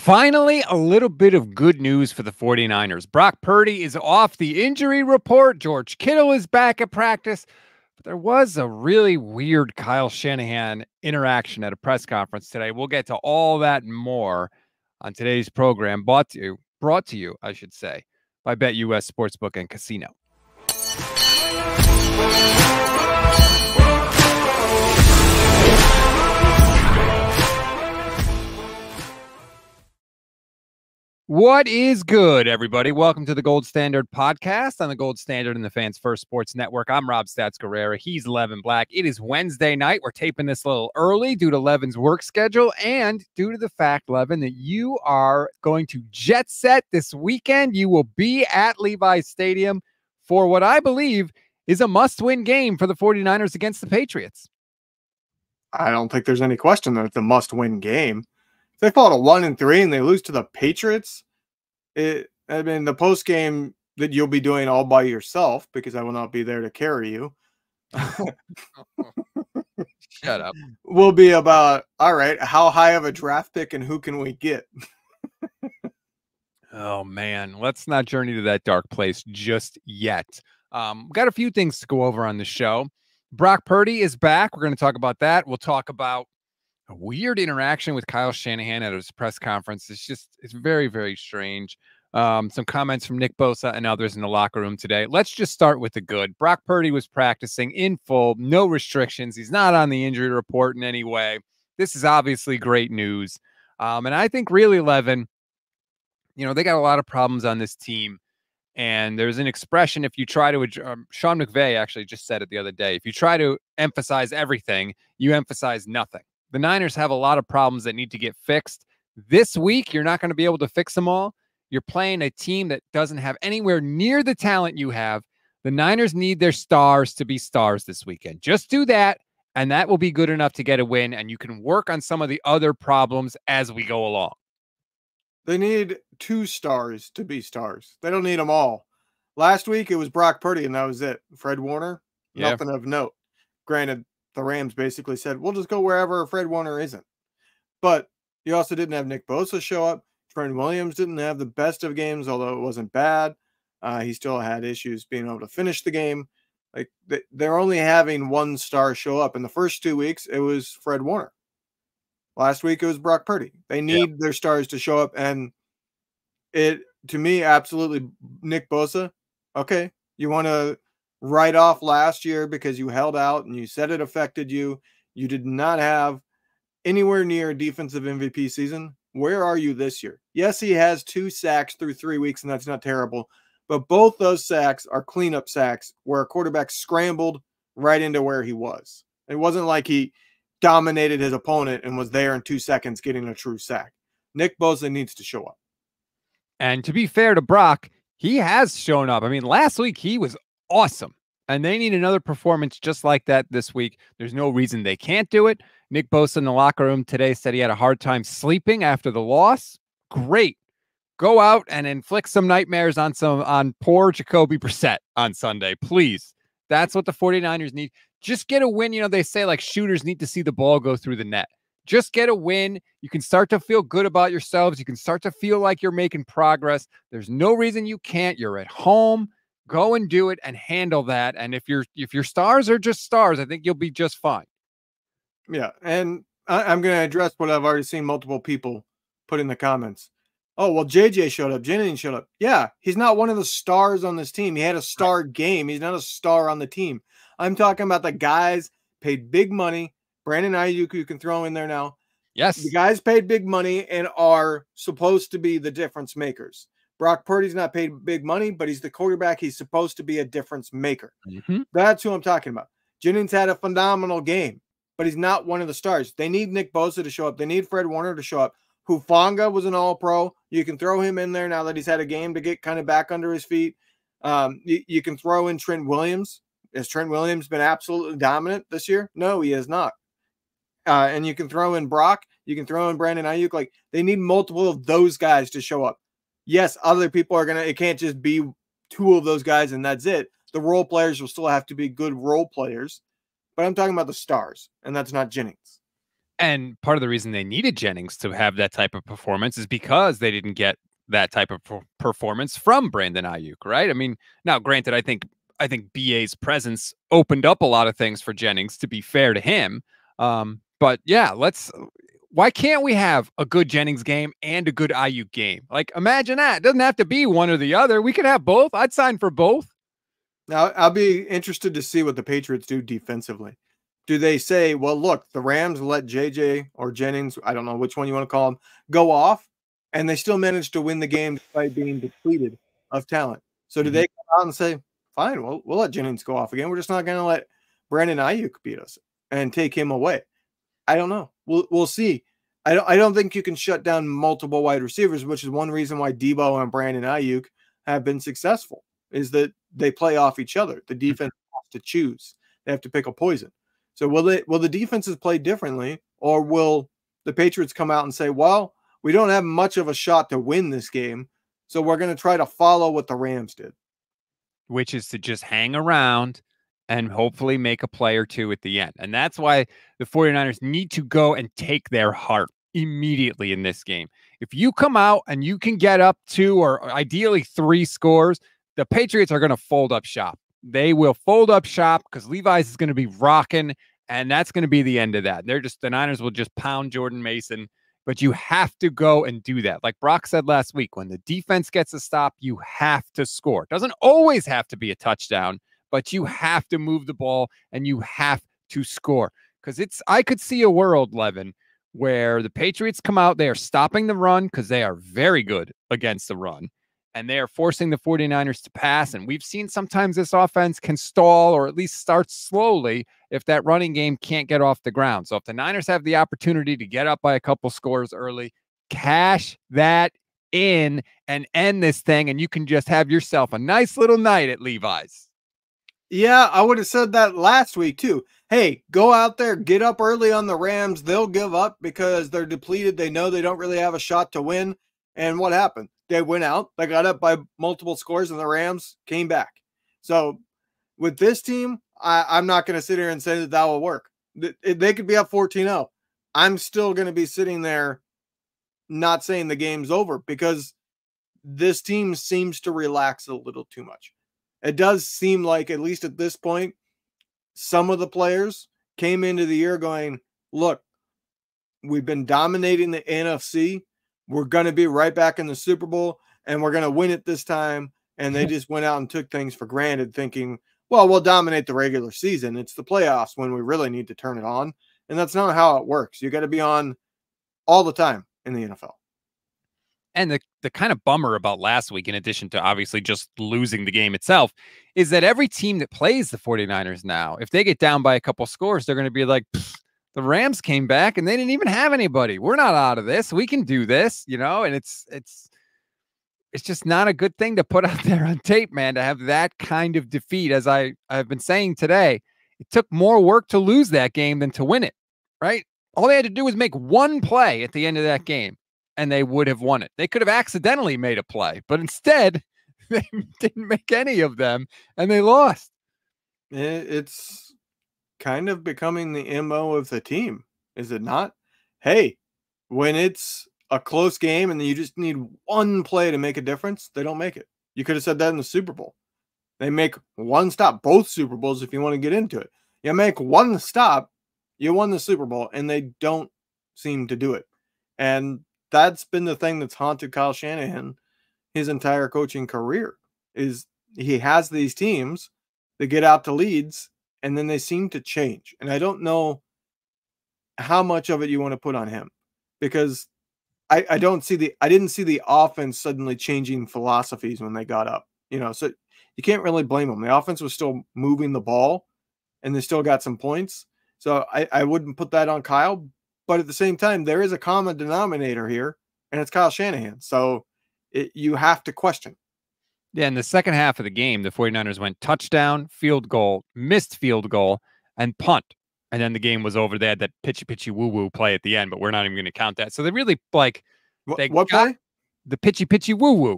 Finally, a little bit of good news for the 49ers. Brock Purdy is off the injury report. George Kittle is back at practice. But there was a really weird Kyle Shanahan interaction at a press conference today. We'll get to all that and more on today's program, brought to you, I should say, by BetUS Sportsbook and Casino. What is good, everybody? Welcome to the Gold Standard podcast on the Gold Standard and the Fans First Sports Network. I'm Rob Stats Guerrera. He's Levin Black. It is Wednesday night. We're taping this a little early due to Levin's work schedule and due to the fact, Levin, that you are going to jet set this weekend. You will be at Levi's Stadium for what I believe is a must-win game for the 49ers against the Patriots. I don't think there's any question that it's a must-win game. If they fall to 1-3 and they lose to the Patriots, the post game that you'll be doing all by yourself, because I will not be there to carry you. Shut up. Will be about, all right, how high of a draft pick and who can we get? Oh, man, let's not journey to that dark place just yet. Got a few things to go over on the show. Brock Purdy is back. We're going to talk about that. We'll talk about a weird interaction with Kyle Shanahan at his press conference. It's very, very strange. Some comments from Nick Bosa and others in the locker room today. Let's just start with the good. Brock Purdy was practicing in full, no restrictions. He's not on the injury report in any way. This is obviously great news. And I think really, Levin, they got a lot of problems on this team. And there's an expression, if you try to, Sean McVay actually just said it the other day, if you try to emphasize everything, you emphasize nothing. The Niners have a lot of problems that need to get fixed. This week, you're not going to be able to fix them all. You're playing a team that doesn't have anywhere near the talent you have. The Niners need their stars to be stars this weekend. Just do that, and that will be good enough to get a win, and you can work on some of the other problems as we go along. They need 2 stars to be stars. They don't need them all. Last week, it was Brock Purdy, and that was it. Fred Warner, nothing of note. Granted, the Rams basically said, we'll just go wherever Fred Warner isn't. But you also didn't have Nick Bosa show up. Trent Williams didn't have the best of games, although it wasn't bad. He still had issues being able to finish the game. Like they're only having 1 star show up. In the first 2 weeks, it was Fred Warner. Last week, it was Brock Purdy. They need their stars to show up. And to me, absolutely, Nick Bosa, okay, you want to write off last year because you held out and you said it affected you. You did not have anywhere near a defensive MVP season. Where are you this year? Yes, he has 2 sacks through 3 weeks, and that's not terrible. But both those sacks are cleanup sacks where a quarterback scrambled right into where he was. It wasn't like he dominated his opponent and was there in 2 seconds getting a true sack. Nick Bosa needs to show up. And to be fair to Brock, he has shown up. I mean, last week he was awesome. And they need another performance just like that this week. There's no reason they can't do it. Nick Bosa in the locker room today said he had a hard time sleeping after the loss. Great. Go out and inflict some nightmares on poor Jacoby Brissett on Sunday, please. That's what the 49ers need. Just get a win. They say like shooters need to see the ball go through the net. Just get a win. You can start to feel good about yourselves. You can start to feel like you're making progress. There's no reason you can't. You're at home. Go and do it and handle that. And if your stars are just stars, I think you'll be just fine. Yeah, and I'm going to address what I've already seen multiple people put in the comments. Oh, well, JJ showed up. Jennings showed up. Yeah, he's not one of the stars on this team. He had a star game. He's not a star on the team. I'm talking about the guys paid big money. Brandon Ayuk, you can throw in there now. Yes. The guys paid big money and are supposed to be the difference makers. Brock Purdy's not paid big money, but he's the quarterback. He's supposed to be a difference maker. Mm-hmm. That's who I'm talking about. Jennings had a phenomenal game, but he's not one of the stars. They need Nick Bosa to show up. They need Fred Warner to show up. Hufanga was an all-pro. You can throw him in there now that he's had a game to get kind of back under his feet. You can throw in Trent Williams. Has Trent Williams been absolutely dominant this year? No, he has not. And you can throw in Brock. You can throw in Brandon Ayuk. Like, they need multiple of those guys to show up. Yes, other people are going to – it can't just be 2 of those guys and that's it. The role players will still have to be good role players. But I'm talking about the stars, and that's not Jennings. And part of the reason they needed Jennings to have that type of performance is because they didn't get that type of performance from Brandon Ayuk, right? I mean, now granted, I think BA's presence opened up a lot of things for Jennings, to be fair to him. But yeah, why can't we have a good Jennings game and a good Ayuk game? Like, imagine that. It doesn't have to be one or the other. We could have both. I'd sign for both. Now, I'll be interested to see what the Patriots do defensively. Do they say, well, look, the Rams let JJ or Jennings, I don't know which one you want to call him, go off, and they still managed to win the game despite being depleted of talent? So do they come out and say, fine, we'll let Jennings go off again. We're just not going to let Brandon Ayuk beat us and take him away? I don't know. We'll see. I don't think you can shut down multiple wide receivers, which is one reason why Debo and Brandon Ayuk have been successful, is that they play off each other. The defense has to choose. They have to pick a poison. So will the defenses play differently, or will the Patriots come out and say, well, we don't have much of a shot to win this game, so we're going to try to follow what the Rams did? Which is to just hang around and hopefully make a play or two at the end. And that's why the 49ers need to go and take their heart immediately in this game. If you come out and you can get up 2 or ideally 3 scores, the Patriots are going to fold up shop. They will fold up shop because Levi's is going to be rocking, and that's going to be the end of that. The Niners will just pound Jordan Mason, but you have to go and do that. Like Brock said last week, when the defense gets a stop, you have to score. It doesn't always have to be a touchdown, but you have to move the ball and you have to score. Because I could see a world, Levin, where the Patriots come out, they are stopping the run because they are very good against the run, and they are forcing the 49ers to pass. And we've seen sometimes this offense can stall or at least start slowly if that running game can't get off the ground. So if the Niners have the opportunity to get up by a couple scores early, cash that in and end this thing, and you can just have yourself a nice little night at Levi's. Yeah, I would have said that last week too. Hey, go out there, get up early on the Rams. They'll give up because they're depleted. They know they don't really have a shot to win. And what happened? They went out, they got up by multiple scores, and the Rams came back. So with this team, I'm not going to sit here and say that will work. They could be up 14-0. I'm still going to be sitting there not saying the game's over because this team seems to relax a little too much. It does seem like, at least at this point, some of the players came into the year going, look, we've been dominating the NFC. We're going to be right back in the Super Bowl, and we're going to win it this time. And they just went out and took things for granted, thinking, well, we'll dominate the regular season. It's the playoffs when we really need to turn it on. And that's not how it works. You got to be on all the time in the NFL. And the kind of bummer about last week, in addition to obviously just losing the game itself, is that every team that plays the 49ers now, if they get down by a couple scores, they're going to be like, the Rams came back and they didn't even have anybody. We're not out of this. We can do this, and it's just not a good thing to put out there on tape, man, to have that kind of defeat. As I've been saying today, it took more work to lose that game than to win it, right? All they had to do was make one play at the end of that game, and they would have won it. They could have accidentally made a play, but instead they didn't make any of them, and they lost. It's kind of becoming the MO of the team, is it not? Hey, when it's a close game and you just need one play to make a difference, they don't make it. You could have said that in the Super Bowl. They make one stop, both Super Bowls, if you want to get into it. You make one stop, you won the Super Bowl, and they don't seem to do it. And that's been the thing that's haunted Kyle Shanahan his entire coaching career, is he has these teams that get out to leads and then they seem to change. And I don't know how much of it you want to put on him, because I didn't see the offense suddenly changing philosophies when they got up, so you can't really blame them. The offense was still moving the ball and they still got some points. So I wouldn't put that on Kyle, but at the same time, there is a common denominator here, and it's Kyle Shanahan. So you have to question. Yeah, in the second half of the game, the 49ers went touchdown, field goal, missed field goal, and punt. And then the game was over. They had that pitchy woo-woo play at the end, but we're not even going to count that. So they really, what play? The pitchy woo-woo.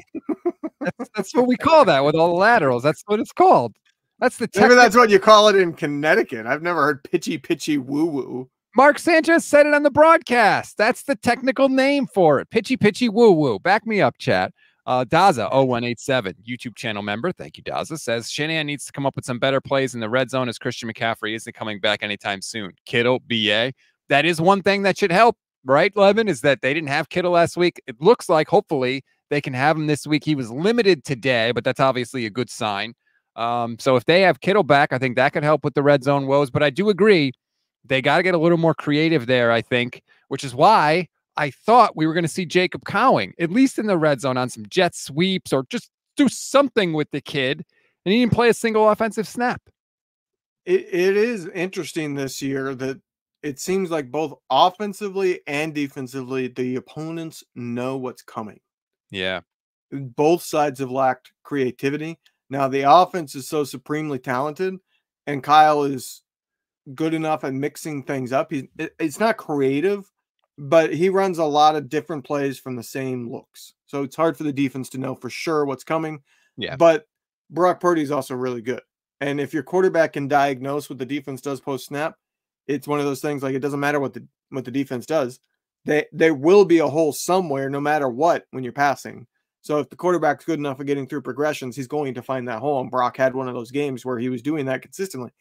That's what we call that with all the laterals. That's what it's called. That's the Maybe that's what you call it in Connecticut. I've never heard pitchy woo-woo. Mark Sanchez said it on the broadcast. That's the technical name for it. Pitchy, pitchy, woo, woo. Back me up, chat. Daza0187, YouTube channel member. Thank you, Daza. Says Shanahan needs to come up with some better plays in the red zone as Christian McCaffrey isn't coming back anytime soon. Kittle, BA. That is one thing that should help, right, Levin? Is that they didn't have Kittle last week. It looks like hopefully they can have him this week. He was limited today, but that's obviously a good sign. So if they have Kittle back, I think that could help with the red zone woes. But I do agree. They got to get a little more creative there, I think, which is why I thought we were going to see Jacob Cowing, at least in the red zone, on some jet sweeps or just do something with the kid. And he didn't play a single offensive snap. It is interesting this year that it seems like both offensively and defensively, the opponents know what's coming. Yeah. Both sides have lacked creativity. Now, the offense is so supremely talented, and Kyle is good enough at mixing things up. It's not creative, but he runs a lot of different plays from the same looks. So it's hard for the defense to know for sure what's coming. Yeah. But Brock Purdy is also really good. And if your quarterback can diagnose what the defense does post snap, it's one of those things like it doesn't matter what the defense does. There will be a hole somewhere no matter what when you're passing. So if the quarterback's good enough at getting through progressions, he's going to find that hole. And Brock had one of those games where he was doing that consistently.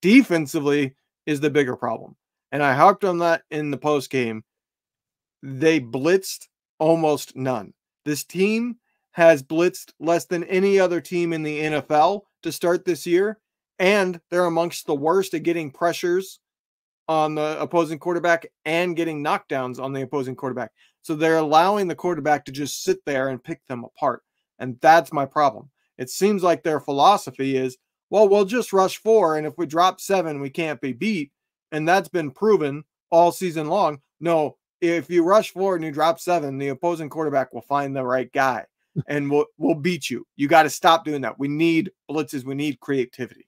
Defensively is the bigger problem. And I harped on that in the post game. They blitzed almost none. This team has blitzed less than any other team in the NFL to start this year. And they're amongst the worst at getting pressures on the opposing quarterback and getting knockdowns on the opposing quarterback. So they're allowing the quarterback to just sit there and pick them apart. And that's my problem. It seems like their philosophy is, well, we'll just rush 4, and if we drop 7, we can't be beat. And that's been proven all season long. No, if you rush 4 and you drop 7, the opposing quarterback will find the right guy and we'll beat you. You got to stop doing that. We need blitzes. We need creativity.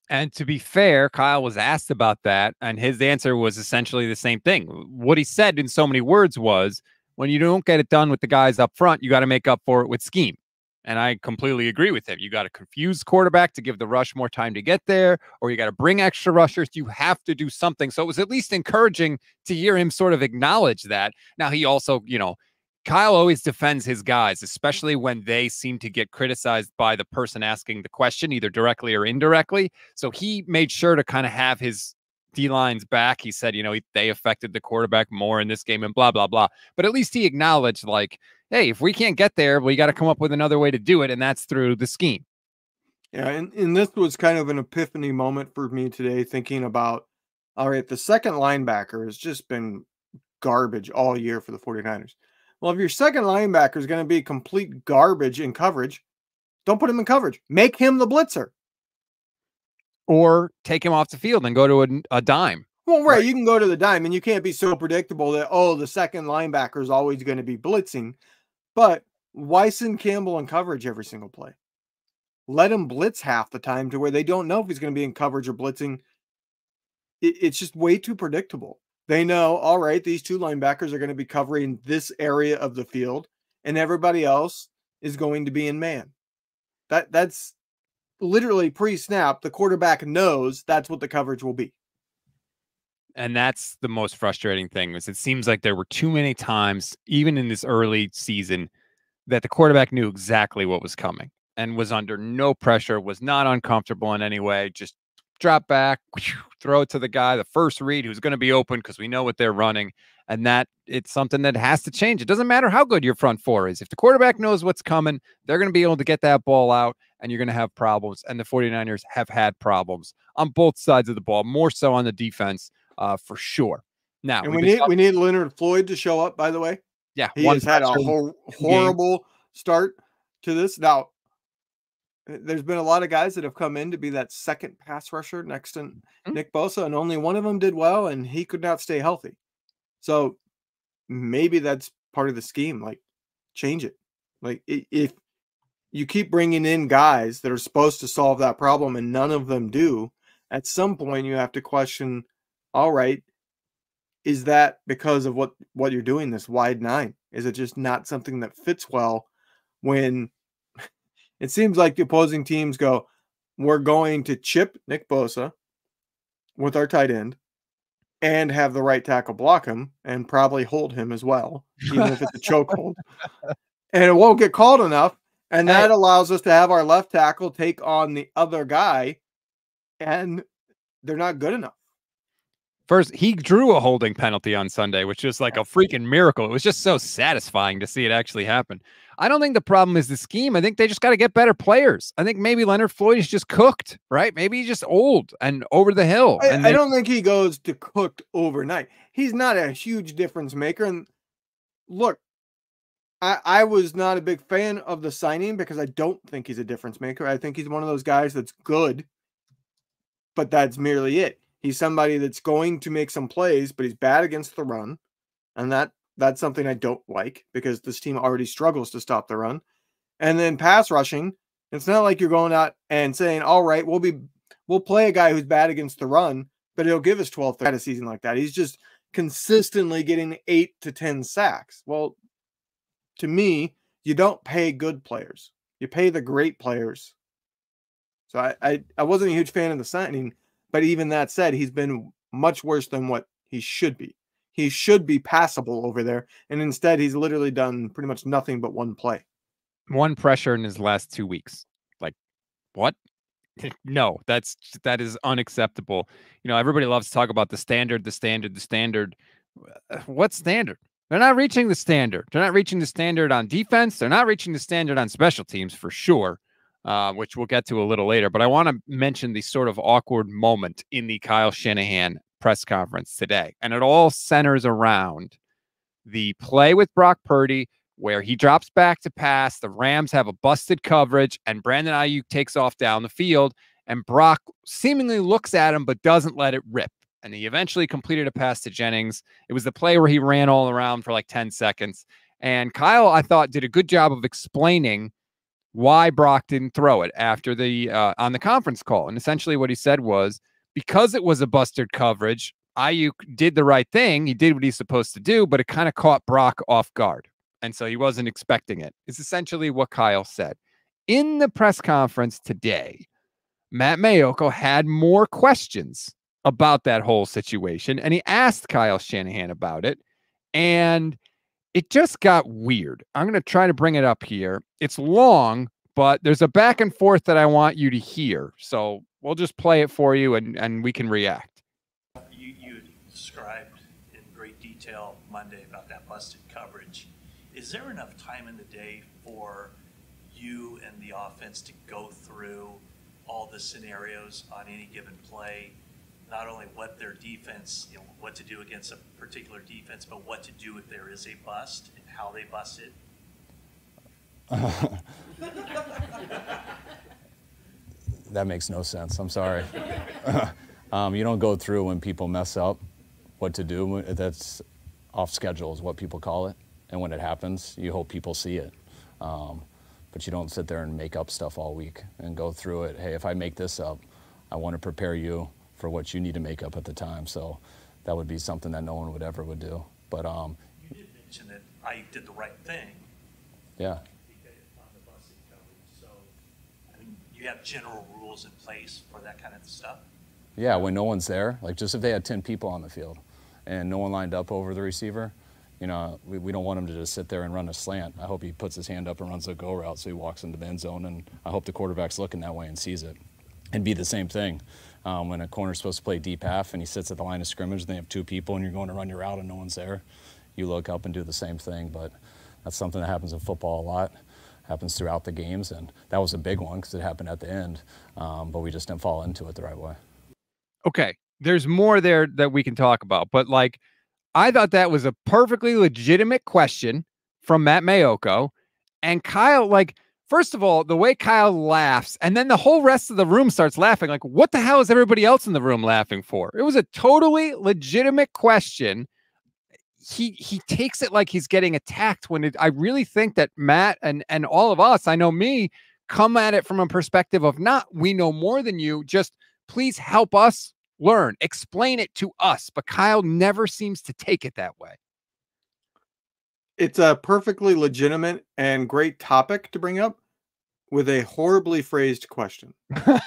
And to be fair, Kyle was asked about that, and his answer was essentially the same thing. What he said in so many words was, when you don't get it done with the guys up front, you got to make up for it with scheme. And I completely agree with him. You got to confuse quarterback to give the rush more time to get there, or you got to bring extra rushers. You have to do something. So it was at least encouraging to hear him sort of acknowledge that. Now, he also, Kyle always defends his guys, especially when they seem to get criticized by the person asking the question, either directly or indirectly. So he made sure to kind of have his D-line's back. He said, they affected the quarterback more in this game and blah, blah, blah. But at least he acknowledged, like, hey, if we can't get there, we got to come up with another way to do it, and that's through the scheme. Yeah, and this was kind of an epiphany moment for me today, thinking about, all right, the second linebacker has just been garbage all year for the 49ers. Well, if your second linebacker is going to be complete garbage in coverage, don't put him in coverage. Make him the blitzer. Or take him off the field and go to a dime. Well, right. You can go to the dime, and you can't be so predictable that, the second linebacker is always going to be blitzing. But why send Campbell in coverage every single play? Let him blitz half the time to where they don't know if he's going to be in coverage or blitzing. It's just way too predictable. They know, all right, these two linebackers are going to be covering this area of the field, and everybody else is going to be in man. That's literally pre-snap. The quarterback knows that's what the coverage will be. And that's the most frustrating thing, is it seems like there were too many times, even in this early season, that the quarterback knew exactly what was coming and was under no pressure, was not uncomfortable in any way, just drop back, throw it to the guy, the first read who's going to be open because we know what they're running. And that it's something that has to change. It doesn't matter how good your front four is. If the quarterback knows what's coming, they're going to be able to get that ball out, and you're going to have problems. And the 49ers have had problems on both sides of the ball, more so on the defense, for sure. Now, and we need Leonard Floyd to show up, by the way. Yeah. He has had a horrible start to this. Now, there's been a lot of guys that have come in to be that second pass rusher next to Nick Bosa, and only one of them did well, and he could not stay healthy. So maybe that's part of the scheme. Like, change it. Like, if you keep bringing in guys that are supposed to solve that problem and none of them do, at some point you have to question, all right, is that because of what you're doing, this wide nine? Is it just not something that fits well when it seems like the opposing teams go, we're going to chip Nick Bosa with our tight end, and have the right tackle block him and probably hold him as well, even if it's a chokehold. And it won't get called enough. And that allows us to have our left tackle take on the other guy, and they're not good enough. First, he drew a holding penalty on Sunday, which is like a freaking miracle. It was just so satisfying to see it actually happen. I don't think the problem is the scheme. I think they just got to get better players. I think maybe Leonard Floyd is just cooked, right? Maybe he's just old and over the hill. I don't think he goes to cooked overnight. He's not a huge difference maker. And look, I was not a big fan of the signing because I don't think he's a difference maker. I think he's one of those guys that's good, but that's merely it. He's somebody that's going to make some plays, but he's bad against the run. And that's something I don't like because this team already struggles to stop the run. And then pass rushing, it's not like you're going out and saying, all right, we'll play a guy who's bad against the run, but he'll give us 12 a season like that. He's just consistently getting 8 to 10 sacks. Well, to me, you don't pay good players. You pay the great players. So I wasn't a huge fan of the signing, but even that said, he's been much worse than what he should be. He should be passable over there, and instead he's literally done pretty much nothing but one play. One pressure in his last 2 weeks. Like, what? No, that is unacceptable. You know, everybody loves to talk about the standard. What standard? They're not reaching the standard. They're not reaching the standard on defense. They're not reaching the standard on special teams for sure, which we'll get to a little later. But I want to mention the sort of awkward moment in the Kyle Shanahan press conference today. And it all centers around the play with Brock Purdy, where he drops back to pass. The Rams have a busted coverage, and Brandon Ayuk takes off down the field, and Brock seemingly looks at him but doesn't let it rip. And he eventually completed a pass to Jennings. It was the play where he ran all around for like 10 seconds. And Kyle, I thought, did a good job of explaining why Brock didn't throw it after the on the conference call. And essentially what he said was, because it was a busted coverage, Ayuk did the right thing. He did what he's supposed to do, but it kind of caught Brock off guard. And so he wasn't expecting it. It's essentially what Kyle said. In the press conference today, Matt Maiocco had more questions about that whole situation, and he asked Kyle Shanahan about it, and it just got weird. I'm going to try to bring it up here. It's long, but there's a back and forth that I want you to hear. So we'll just play it for you, and we can react. You described in great detail Monday about that busted coverage. Is there enough time in the day for you and the offense to go through all the scenarios on any given play? Not only what their defense, what to do against a particular defense, but what to do if there is a bust and how they bust it? That makes no sense. I'm sorry. You don't go through when people mess up what to do. That's off schedule is what people call it. And when it happens, you hope people see it. But you don't sit there and make up stuff all week and go through it. Hey, if I make this up, I want to prepare you for what you need to make up at the time. So that would be something that no one would ever do. But you did mention that I did the right thing. Yeah. On the busted coverage. So I mean, you have general rules in place for that kind of stuff. Yeah, when no one's there, like just if they had 10 people on the field and no one lined up over the receiver, we don't want him to just sit there and run a slant. I hope he puts his hand up and runs a go route so he walks into the end zone, and I hope the quarterback's looking that way and sees it. And be the same thing. When a corner's supposed to play deep half and he sits at the line of scrimmage and they have 2 people and you're going to run your route and no one's there, you look up and do the same thing. But that's something that happens in football a lot, happens throughout the games, and that was a big one because it happened at the end, but we just didn't fall into it the right way. Okay, there's more there that we can talk about, but like, I thought that was a perfectly legitimate question from Matt Maiocco. And Kyle, like, first of all, the way Kyle laughs, and then the whole rest of the room starts laughing. Like, what the hell is everybody else in the room laughing for? It was a totally legitimate question. He takes it like he's getting attacked when I really think that Matt and all of us, I know me, come at it from a perspective of not, we know more than you, just please help us learn, explain it to us. But Kyle never seems to take it that way. It's a perfectly legitimate and great topic to bring up with a horribly phrased question. I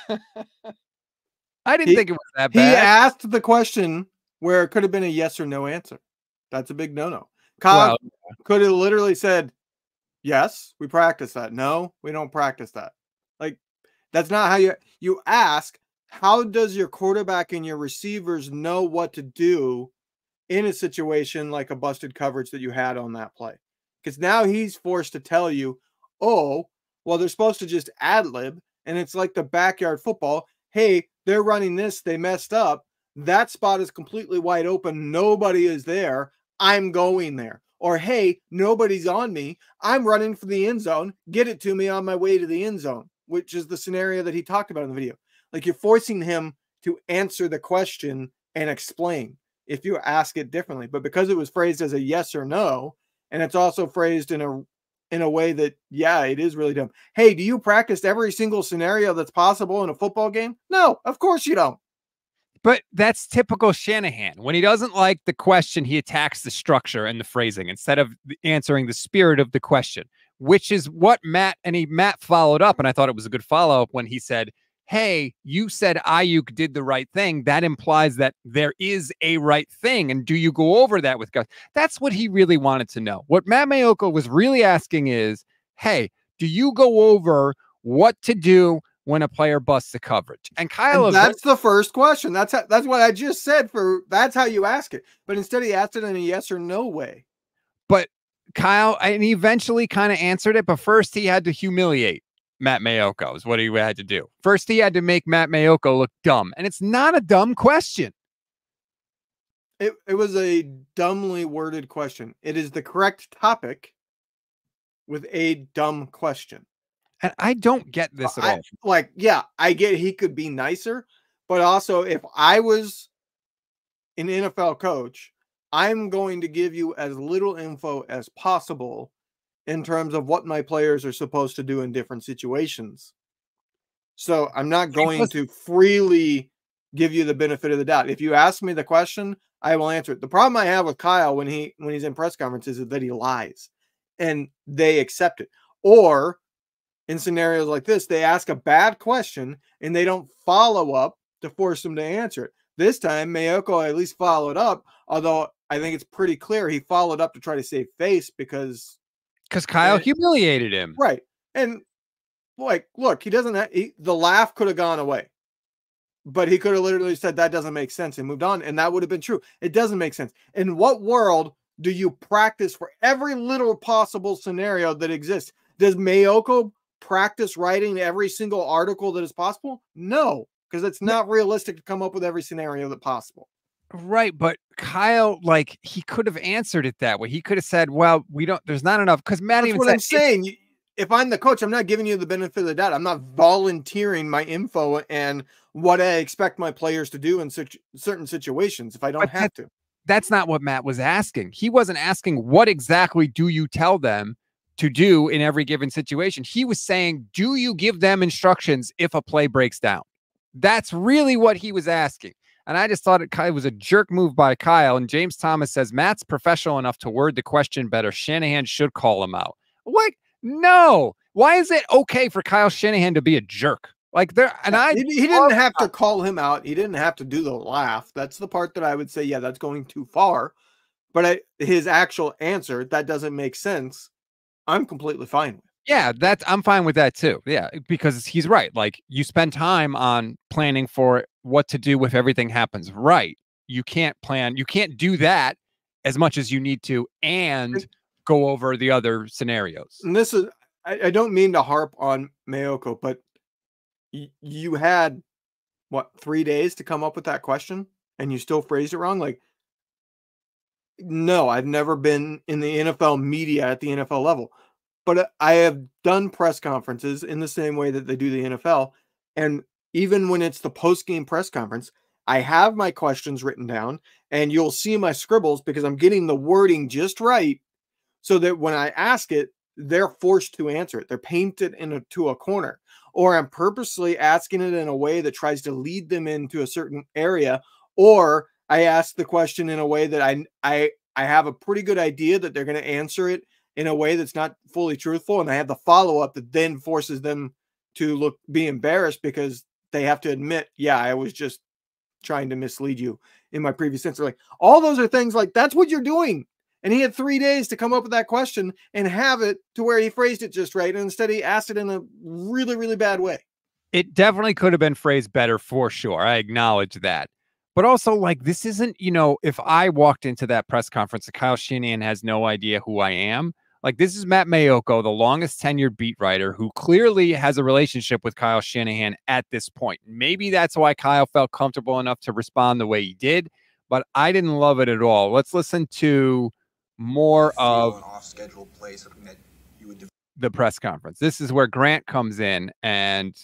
didn't think it was that bad. He asked the question where it could have been a yes or no answer. That's a big no-no. Kyle could have literally said, yes, we practice that. No, we don't practice that. Like, that's not how you ask. How does your quarterback and your receivers know what to do in a situation like a busted coverage that you had on that play? Because now he's forced to tell you, oh, well, they're supposed to just ad-lib, and it's like the backyard football. Hey, they're running this. They messed up. That spot is completely wide open. Nobody is there. I'm going there. Or, hey, nobody's on me. I'm running for the end zone. Get it to me on my way to the end zone, which is the scenario that he talked about in the video. Like, you're forcing him to answer the question and explain if you ask it differently. But because it was phrased as a yes or no, and it's also phrased in a way that, yeah, it is really dumb. Hey, do you practice every single scenario that's possible in a football game? No, of course you don't. But that's typical Shanahan. When he doesn't like the question, he attacks the structure and the phrasing instead of answering the spirit of the question, which is what Matt followed up. And I thought it was a good follow-up when he said, hey, you said Aiyuk did the right thing. That implies that there is a right thing. And do you go over that with guys? That's what he really wanted to know. What Matt Maiocco was really asking is, hey, do you go over what to do when a player busts a coverage? And Kyle, that's the first question. That's what I just said. That's how you ask it. But instead, he asked it in a yes or no way. But Kyle, and he eventually kind of answered it. But first, he had to humiliate Matt Maiocco is what he had to do. First, he had to make Matt Maiocco look dumb. And it's not a dumb question. It was a dumbly worded question. It is the correct topic with a dumb question. And I don't get this at all. Like, yeah, I get he could be nicer, but also if I was an NFL coach, I'm going to give you as little info as possible in terms of what my players are supposed to do in different situations. So I'm not going to freely give you the benefit of the doubt. If you ask me the question, I will answer it. The problem I have with Kyle when he's in press conferences is that he lies and they accept it. Or in scenarios like this, they ask a bad question and they don't follow up to force him to answer it. This time, Maiocco at least followed up, although I think it's pretty clear he followed up to try to save face because Kyle humiliated him. Right. And like, look, the laugh could have gone away, but he could have literally said that doesn't make sense and moved on. And that would have been true. It doesn't make sense. In what world do you practice for every little possible scenario that exists? Does Maiocco practice writing every single article that is possible? No, because it's not realistic to come up with every scenario that's possible. Right, but Kyle, like, he could have answered it that way. He could have said, well, there's not enough, because Matt That's even what said, I'm saying. If I'm the coach, I'm not giving you the benefit of the doubt. I'm not volunteering my info and what I expect my players to do in certain situations if I don't have to. That's not what Matt was asking. He wasn't asking what exactly do you tell them to do in every given situation. He was saying, do you give them instructions if a play breaks down? That's really what he was asking. And I just thought it was a jerk move by Kyle. And James Thomas says, Matt's professional enough to word the question better. Shanahan should call him out. What? No. Why is it okay for Kyle Shanahan to be a jerk? Like he didn't have to call him out. He didn't have to do the laugh. That's the part that I would say, yeah, that's going too far. But his actual answer, that doesn't make sense. I'm completely fine with. Yeah, I'm fine with that too. Yeah, because he's right. Like, you spend time on planning for what to do if everything happens right. You can't do that as much as you need to and go over the other scenarios. And this is, I don't mean to harp on Maiocco, but you had, 3 days to come up with that question and you still phrased it wrong? Like, no, I've never been in the NFL media at the NFL level. But I have done press conferences in the same way that they do the NFL. And even when it's the post-game press conference, I have my questions written down and you'll see my scribbles because I'm getting the wording just right so that when I ask it, they're forced to answer it. They're painted into a corner. Or I'm purposely asking it in a way that tries to lead them into a certain area. Or I ask the question in a way that I have a pretty good idea that they're going to answer it in a way that's not fully truthful. And I have the follow-up that then forces them to be embarrassed because they have to admit, yeah, I was just trying to mislead you in my previous answer. Like, all those are things like, that's what you're doing. And he had 3 days to come up with that question and have it to where he phrased it just right. And instead he asked it in a really, really bad way. It definitely could have been phrased better for sure. I acknowledge that. But also, like, this isn't, if I walked into that press conference and Kyle Shanahan has no idea who I am, like, this is Matt Maiocco, the longest tenured beat writer, who clearly has a relationship with Kyle Shanahan at this point. Maybe that's why Kyle felt comfortable enough to respond the way he did, but I didn't love it at all. Let's listen to more of off-schedule play, something that you would the press conference. This is where Grant comes in, and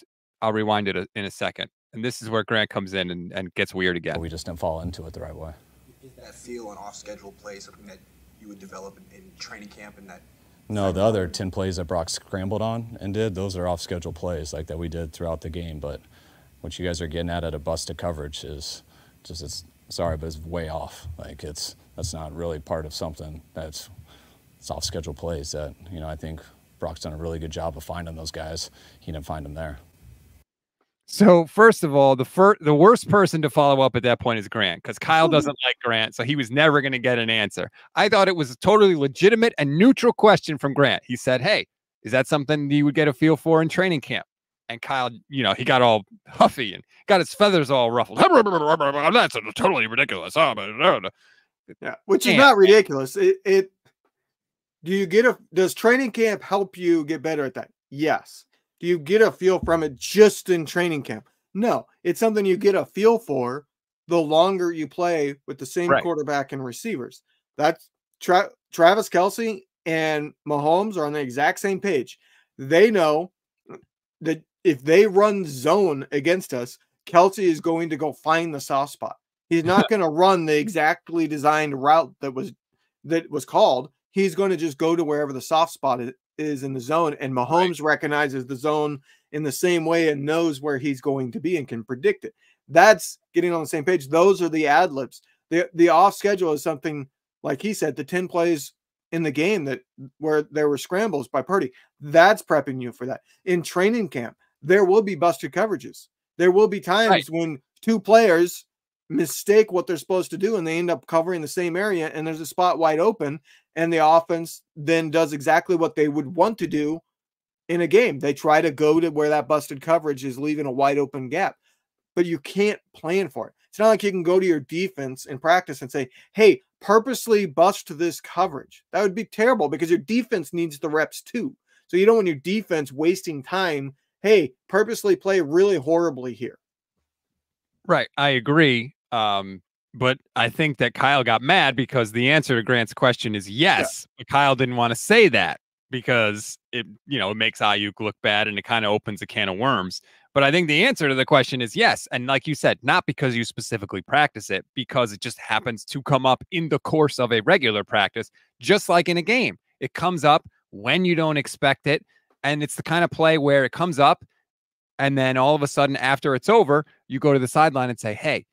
I'll rewind it in a second. And this is where Grant comes in and gets weird again. We just didn't fall into it the right way. Is that feel on off-schedule play something that you would develop in training camp and that? No, the other 10 plays that Brock scrambled on and did, those are off-schedule plays like that we did throughout the game. But what you guys are getting at a busted coverage is just, sorry, but it's way off. Like, that's not really part of something it's off-schedule plays that, I think Brock's done a really good job of finding those guys. He didn't find them there. So first of all, the worst person to follow up at that point is Grant, because Kyle doesn't like Grant, so he was never going to get an answer. I thought it was a totally legitimate and neutral question from Grant. He said, "Hey, is that something you would get a feel for in training camp?" And Kyle, he got all huffy and got his feathers all ruffled. That's totally ridiculous. Yeah, which is not ridiculous. Does training camp help you get better at that? Yes. Do you get a feel from it just in training camp? No, it's something you get a feel for the longer you play with the same quarterback and receivers. That's Travis Kelce and Mahomes are on the exact same page. They know that if they run zone against us, Kelce is going to go find the soft spot. He's not going to run the exactly designed route that was called. He's going to just go to wherever the soft spot is in the zone, and Mahomes recognizes the zone in the same way and knows where he's going to be and can predict it. That's getting on the same page. Those are the ad libs. The off schedule is something, like he said, the 10 plays in the game where there were scrambles by Purdy. That's prepping you for that. In training camp, there will be busted coverages. There will be times when two players mistake what they're supposed to do and they end up covering the same area and there's a spot wide open, and the offense then does exactly what they would want to do in a game. They try to go to where that busted coverage is, leaving a wide open gap, but you can't plan for it. It's not like you can go to your defense in practice and say, "Hey, purposely bust this coverage." That would be terrible because your defense needs the reps too. So you don't want your defense wasting time. Hey, purposely play really horribly here. Right. I agree. But I think that Kyle got mad because the answer to Grant's question is yes. But Kyle didn't want to say that because it makes Ayuk look bad and it kind of opens a can of worms. But I think the answer to the question is yes. And like you said, not because you specifically practice it, because it just happens to come up in the course of a regular practice, just like in a game. It comes up when you don't expect it. And it's the kind of play where it comes up and then all of a sudden after it's over, you go to the sideline and say, "Hey,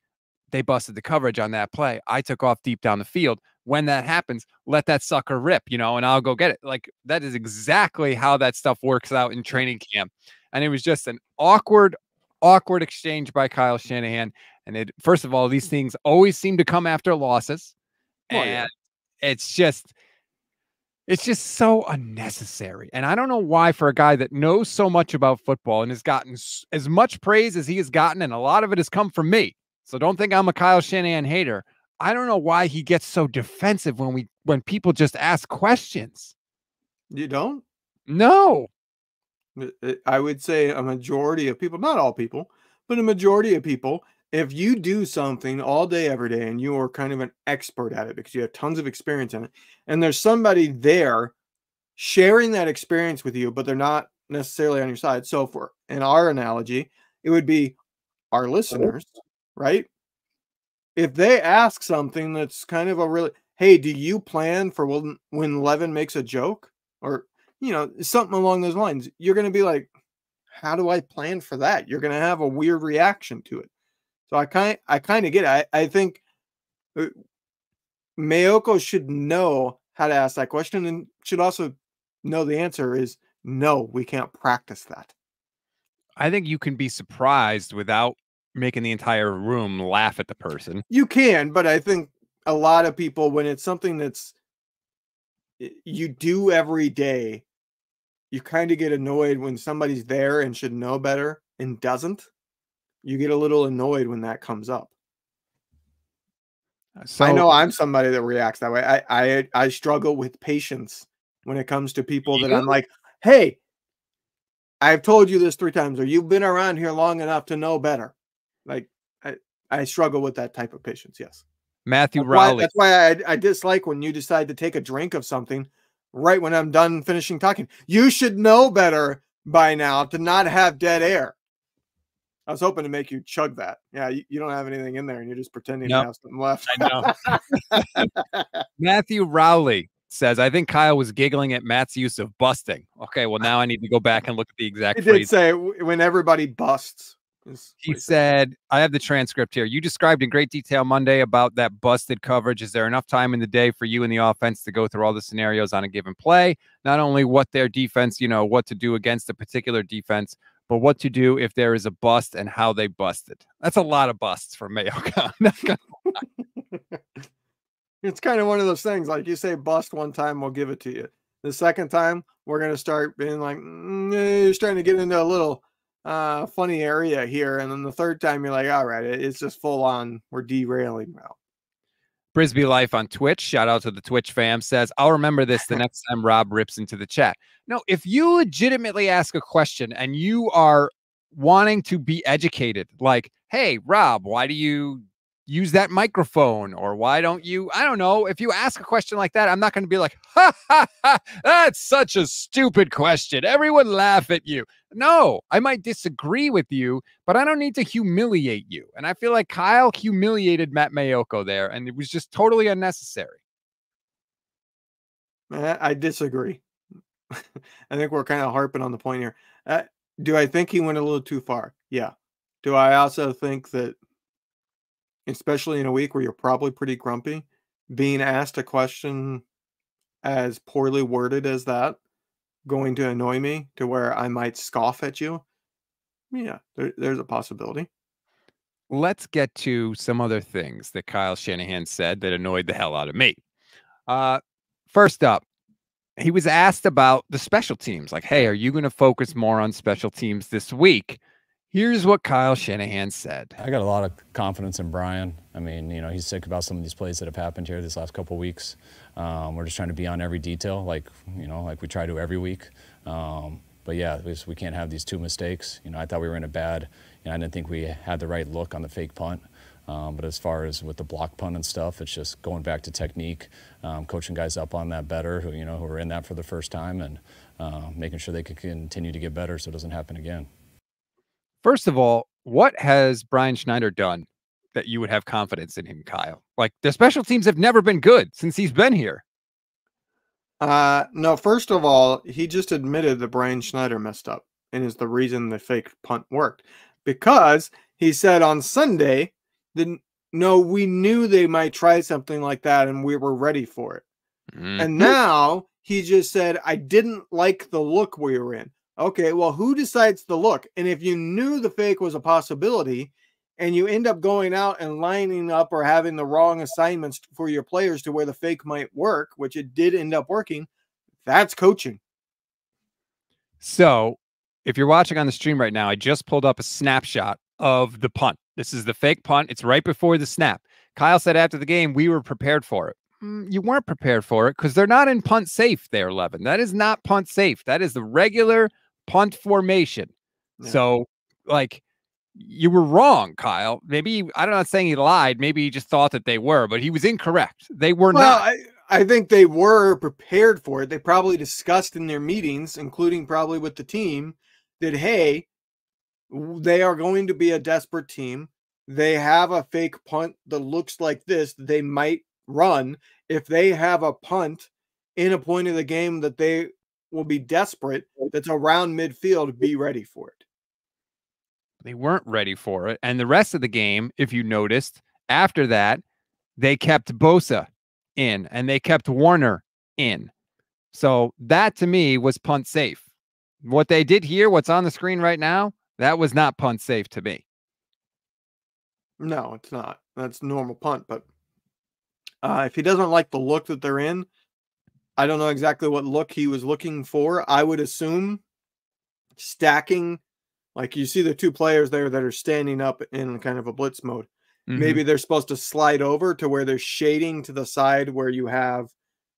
they busted the coverage on that play. I took off deep down the field. When that happens, let that sucker rip, and I'll go get it." Like, that is exactly how that stuff works out in training camp. And it was just an awkward exchange by Kyle Shanahan. And first of all, these things always seem to come after losses. And it's just so unnecessary. And I don't know why, for a guy that knows so much about football and has gotten as much praise as he has gotten, and a lot of it has come from me. So don't think I'm a Kyle Shanahan hater. I don't know why he gets so defensive when people just ask questions. You don't? No. I would say a majority of people, not all people, but a majority of people, if you do something all day, every day, and you are kind of an expert at it because you have tons of experience in it, and there's somebody there sharing that experience with you, but they're not necessarily on your side. So in our analogy, it would be our listeners, right? If they ask something that's kind of a really, "Hey, do you plan for when Levin makes a joke?" Or, something along those lines, you're going to be like, "How do I plan for that?" You're going to have a weird reaction to it. So I kind of get it. I think Maiocco should know how to ask that question and should also know the answer is no, we can't practice that. I think you can be surprised without making the entire room laugh at the person. You can, but I think a lot of people, when it's something that's you do every day, you kind of get annoyed when somebody's there and should know better and doesn't. You get a little annoyed when that comes up. So I know I'm somebody that reacts that way. I struggle with patience when it comes to people that I'm like, hey, I've told you this 3 times, or you've been around here long enough to know better. Like I struggle with that type of patience. Yes. Matthew Rowley. That's why I dislike when you decide to take a drink of something right when I'm done finishing talking. You should know better by now to not have dead air. I was hoping to make you chug that. Yeah, you don't have anything in there, and you're just pretending to have something left. I know. Matthew Rowley says, I think Kyle was giggling at Matt's use of busting. Okay, well, now I need to go back and look at the exact He phrase. did say when everybody busts. He said, I have the transcript here. You described in great detail Monday about that busted coverage. Is there enough time in the day for you and the offense to go through all the scenarios on a given play? Not only what their defense, what to do against a particular defense, but what to do if there is a bust and how they busted. That's a lot of busts for Mayo. It's kind of one of those things. Like you say, bust one time, we'll give it to you. The second time, we're going to start being like, you're starting to get into a little funny area here. And then the third time, you're like, all right, it's just full on. We're derailing now. Brisbee Life on Twitch, shout out to the Twitch fam, says, I'll remember this the next time Rob rips into the chat. No, if you legitimately ask a question and you are wanting to be educated, like, hey, Rob, why do you use that microphone? Or why don't you, I don't know. If you ask a question like that, I'm not going to be like, ha, ha, ha, that's such a stupid question. Everyone laugh at you. No, I might disagree with you, but I don't need to humiliate you. And I feel like Kyle humiliated Matt Maiocco there, and it was just totally unnecessary. I disagree. I think we're kind of harping on the point here. Do I think he went a little too far? Yeah. Do I also think that, especially in a week where you're probably pretty grumpy, being asked a question as poorly worded as that going to annoy me to where I might scoff at you? Yeah, there's a possibility. Let's get to some other things that Kyle Shanahan said that annoyed the hell out of me. First up, he was asked about the special teams. Like, hey, are you going to focus more on special teams this week? Here's what Kyle Shanahan said. I got a lot of confidence in Brian. I mean, he's sick about some of these plays that have happened here these last couple of weeks. We're just trying to be on every detail, like we try to every week. But yeah, we can't have these 2 mistakes. I thought we were in a bad. I didn't think we had the right look on the fake punt. But as far as with the block punt and stuff, it's just going back to technique, coaching guys up on that better, who are in that for the first time, and making sure they can continue to get better so it doesn't happen again. First of all, what has Brian Schneider done that you would have confidence in him, Kyle? Like, the special teams have never been good since he's been here. No, first of all, he just admitted that Brian Schneider messed up and is the reason the fake punt worked. Because he said on Sunday that, no, we knew they might try something like that and we were ready for it. And now he just said, I didn't like the look we were in. Okay, well, who decides the look? And if you knew the fake was a possibility and you end up going out and lining up or having the wrong assignments for your players to where the fake might work, which it did end up working, that's coaching. So if you're watching on the stream right now, I just pulled up a snapshot of the punt. This is the fake punt. It's right before the snap. Kyle said after the game, we were prepared for it. You weren't prepared for it because they're not in punt safe there, Levin. That is not punt safe. That is the regular punt formation. Yeah. So, like, you were wrong, Kyle. Maybe, I'm not saying he lied. Maybe he just thought that they were, but he was incorrect. They were not. I think they were prepared for it. They probably discussed in their meetings, including probably with the team, that, hey, they are going to be a desperate team. They have a fake punt that looks like this. They might run. If they have a punt in a point of the game that they will be desperate, that's around midfield, be ready for it. They weren't ready for it. And the rest of the game, if you noticed, after that, they kept Bosa in and they kept Warner in. So that to me was punt safe. What they did here, what's on the screen right now, that was not punt safe to me. No, it's not. That's normal punt. But if he doesn't like the look that they're in, I don't know exactly what look he was looking for. I would assume stacking, like you see the two players there that are standing up in kind of a blitz mode. Maybe they're supposed to slide over to where they're shading to the side where you have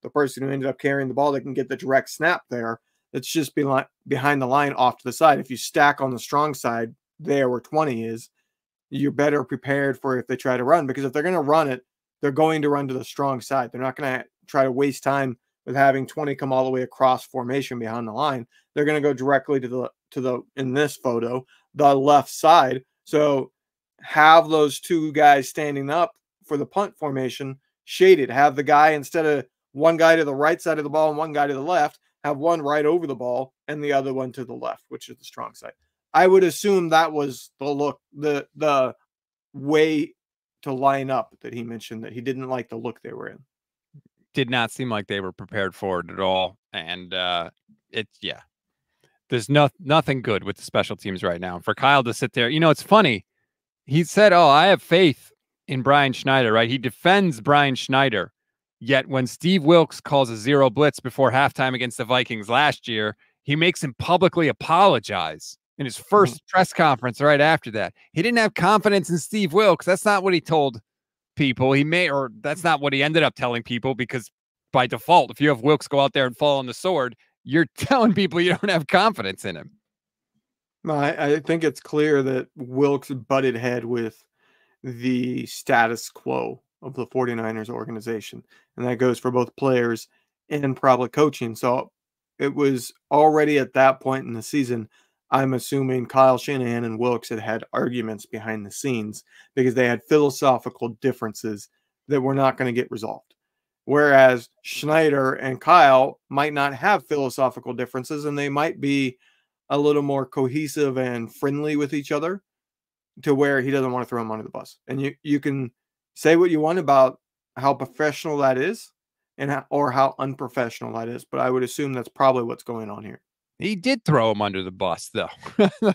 the person who ended up carrying the ball that can get the direct snap there. It's just behind the line off to the side. If you stack on the strong side there where 20 is, you're better prepared for if they try to run, because if they're going to run it, they're going to run to the strong side. They're not going to try to waste time with having 20 come all the way across formation behind the line. They're going to go directly to the in this photo, the left side. So have those two guys standing up for the punt formation shaded. Have the guy, instead of one guy to the right side of the ball and one guy to the left, have one right over the ball and the other one to the left, which is the strong side. I would assume that was the look, the way to line up that he mentioned, that he didn't like the look they were in. Did not seem like they were prepared for it at all. And there's nothing good with the special teams right now. For Kyle to sit there, it's funny. He said, "Oh, I have faith in Brian Schneider," right? He defends Brian Schneider. Yet when Steve Wilks calls a zero blitz before halftime against the Vikings last year, he makes him publicly apologize in his first press conference right after that. He didn't have confidence in Steve Wilks. That's not what he told people. That's not what he ended up telling people, because by default, if you have Wilks go out there and fall on the sword, you're telling people you don't have confidence in him. No, I think it's clear that Wilks butted head with the status quo of the 49ers organization. And that goes for both players and probably coaching. So it was already at that point in the season, I'm assuming Kyle Shanahan and Wilks had arguments behind the scenes because they had philosophical differences that were not going to get resolved. Whereas Schneider and Kyle might not have philosophical differences, and they might be a little more cohesive and friendly with each other, to where he doesn't want to throw him under the bus. And you can say what you want about how professional that is or how unprofessional that is, but I would assume that's probably what's going on here. He did throw him under the bus, though.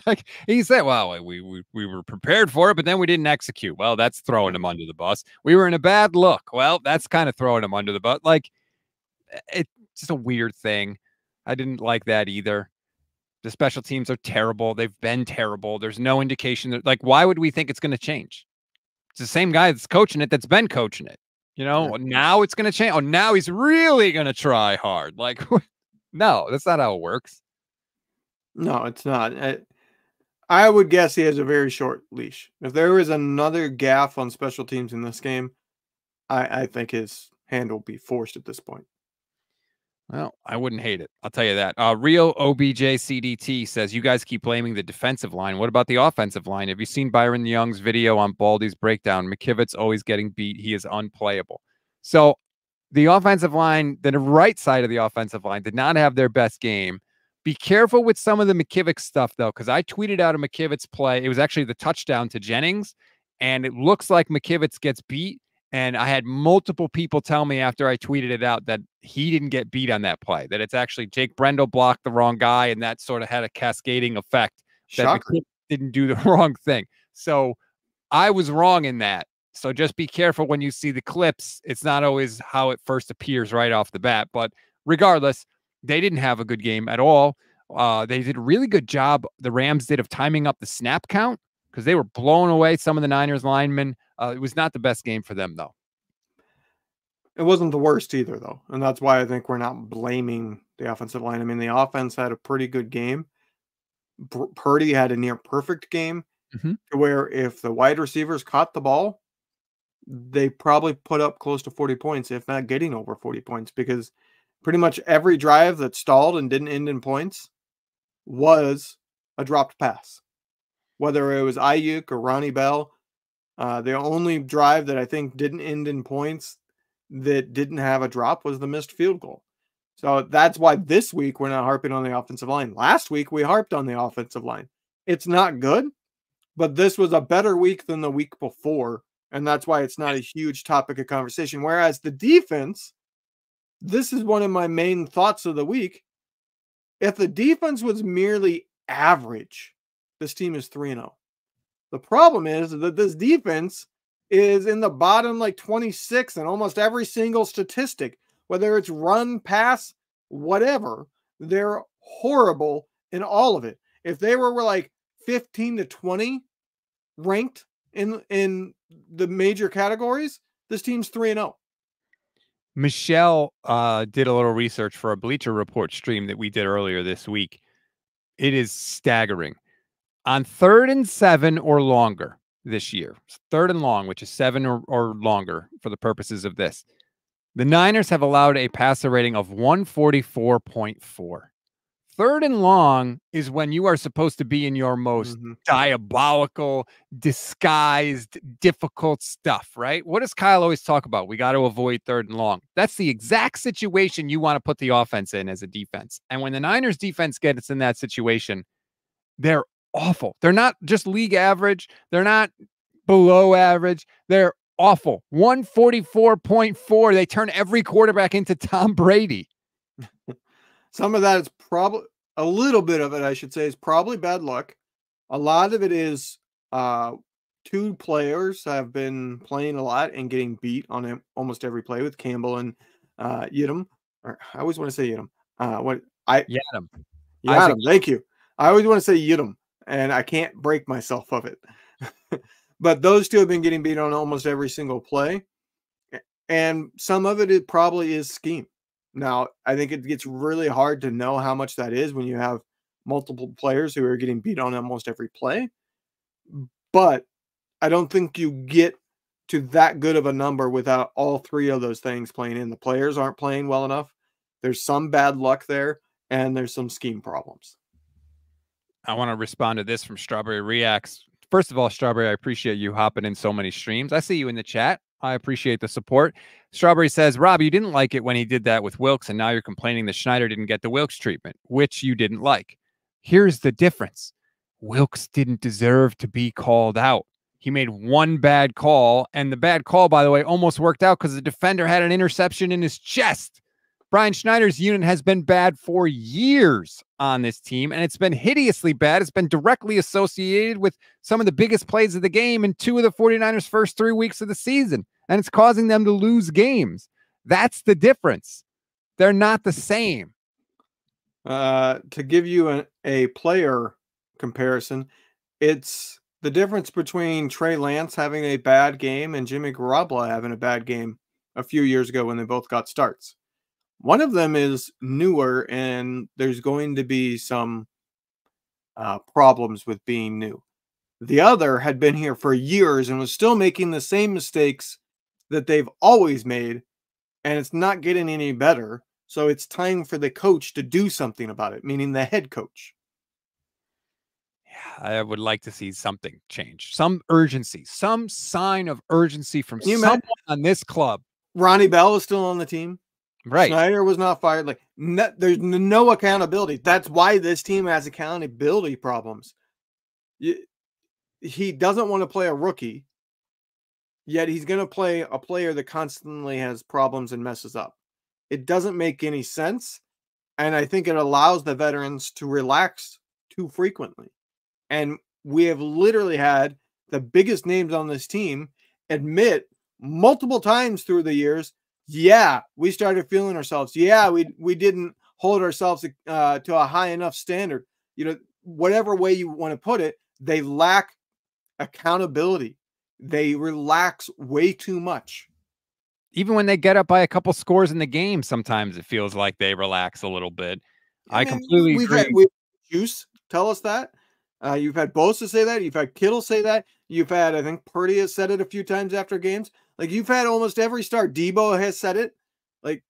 Like he said, "Well, we were prepared for it, but then we didn't execute." Well, that's throwing him under the bus. We were in a bad look. Well, that's kind of throwing him under the bus. Like, it's just a weird thing. I didn't like that either. The special teams are terrible. They've been terrible. There's no indication that, like, why would we think it's going to change? It's the same guy that's coaching it that's been coaching it. Now it's going to change. Oh, now he's really going to try hard. Like, no, that's not how it works. No, it's not. I would guess he has a very short leash. If there was another gaffe on special teams in this game, I think his hand will be forced at this point. Well, I wouldn't hate it. I'll tell you that. Real OBJ CDT says, "You guys keep blaming the defensive line. What about the offensive line? Have you seen Byron Young's video on Baldy's breakdown? McKivitz always getting beat. He is unplayable." So the offensive line, the right side of the offensive line, did not have their best game. Be careful with some of the McKivitz stuff, though, because I tweeted out a McKivitz play. It was actually the touchdown to Jennings, and it looks like McKivitz gets beat. And I had multiple people tell me after I tweeted it out that he didn't get beat on that play, that it's actually Jake Brendel blocked the wrong guy, and that sort of had a cascading effect. That McKivitz didn't do the wrong thing. So I was wrong in that. So just be careful when you see the clips. It's not always how it first appears right off the bat. But regardless, they didn't have a good game at all. They did a really good job, the Rams did, of timing up the snap count, because they were blowing away some of the Niners linemen. It was not the best game for them, though. It wasn't the worst either, though. And that's why I think we're not blaming the offensive line. I mean, the offense had a pretty good game. Purdy had a near perfect game, to where if the wide receivers caught the ball, they probably put up close to 40 points, if not getting over 40 points, because pretty much every drive that stalled and didn't end in points was a dropped pass. Whether it was Ayuk or Ronnie Bell, the only drive that I think didn't end in points that didn't have a drop was the missed field goal. So that's why this week we're not harping on the offensive line. Last week we harped on the offensive line. It's not good, but this was a better week than the week before, and that's why it's not a huge topic of conversation. Whereas the defense, this is one of my main thoughts of the week. If the defense was merely average, this team is 3-0. The problem is that this defense is in the bottom like 26 in almost every single statistic, whether it's run, pass, whatever. They're horrible in all of it. If they were like 15 to 20 ranked in the major categories, this team's 3-0. Michelle did a little research for a Bleacher Report stream that we did earlier this week. It is staggering. On 3rd and 7 or longer this year, 3rd and long, which is 7 or longer for the purposes of this, the Niners have allowed a passer rating of 144.4. 3rd and long is when you are supposed to be in your most diabolical, disguised, difficult stuff, right? What does Kyle always talk about? We got to avoid 3rd and long. That's the exact situation you want to put the offense in as a defense. And when the Niners defense gets in that situation, they're awful. They're not just league average. They're not below average. They're awful. 144.4. They turn every quarterback into Tom Brady. Some of that is probably a little bit of it, I should say, is probably bad luck. A lot of it is 2 players have been playing a lot and getting beat on almost every play with Campbell and Yidam. Or I always want to say Yidam. Yadam. Yadam, thank you. I always want to say Yidam, and I can't break myself of it. But those 2 have been getting beat on almost every single play. And some of it probably is scheme. Now, I think it gets really hard to know how much that is when you have multiple players who are getting beat on almost every play. But I don't think you get to that good of a number without all 3 of those things playing in. The players aren't playing well enough. There's some bad luck there, and there's some scheme problems. I want to respond to this from Strawberry Reacts. First of all, Strawberry, I appreciate you hopping in so many streams. I see you in the chat. I appreciate the support. Strawberry says, Rob, you didn't like it when he did that with Wilks, and now you're complaining that Schneider didn't get the Wilks treatment, which you didn't like. Here's the difference. Wilks didn't deserve to be called out. He made one bad call, and the bad call, by the way, almost worked out because the defender had an interception in his chest. Brian Schneider's unit has been bad for years on this team, and it's been hideously bad. It's been directly associated with some of the biggest plays of the game in 2 of the 49ers' first 3 weeks of the season, and it's causing them to lose games. That's the difference. They're not the same. To give you a player comparison, it's the difference between Trey Lance having a bad game and Jimmy Garoppolo having a bad game a few years ago when they both got starts. One of them is newer, and there's going to be some problems with being new. The other had been here for years and was still making the same mistakes that they've always made, and it's not getting any better. So it's time for the coach to do something about it, meaning the head coach. Yeah, I would like to see something change, some urgency, some sign of urgency from someone on this club. Ronnie Bell is still on the team. Right. Schneider was not fired. Like there's no accountability. That's why this team has accountability problems. He doesn't want to play a rookie, yet he's going to play a player that constantly has problems and messes up. It doesn't make any sense, and I think it allows the veterans to relax too frequently. And we have literally had the biggest names on this team admit multiple times through the years, yeah, we started feeling ourselves. Yeah, we didn't hold ourselves to a high enough standard. You know, whatever way you want to put it, they lack accountability. They relax way too much. Even when they get up by a couple scores in the game, sometimes it feels like they relax a little bit. I completely agree. Juice tell us that. You've had Bosa say that. You've had Kittle say that. You've had, I think, Purdy has said it a few times after games. Like, you've had almost every star. Debo has said it. Like,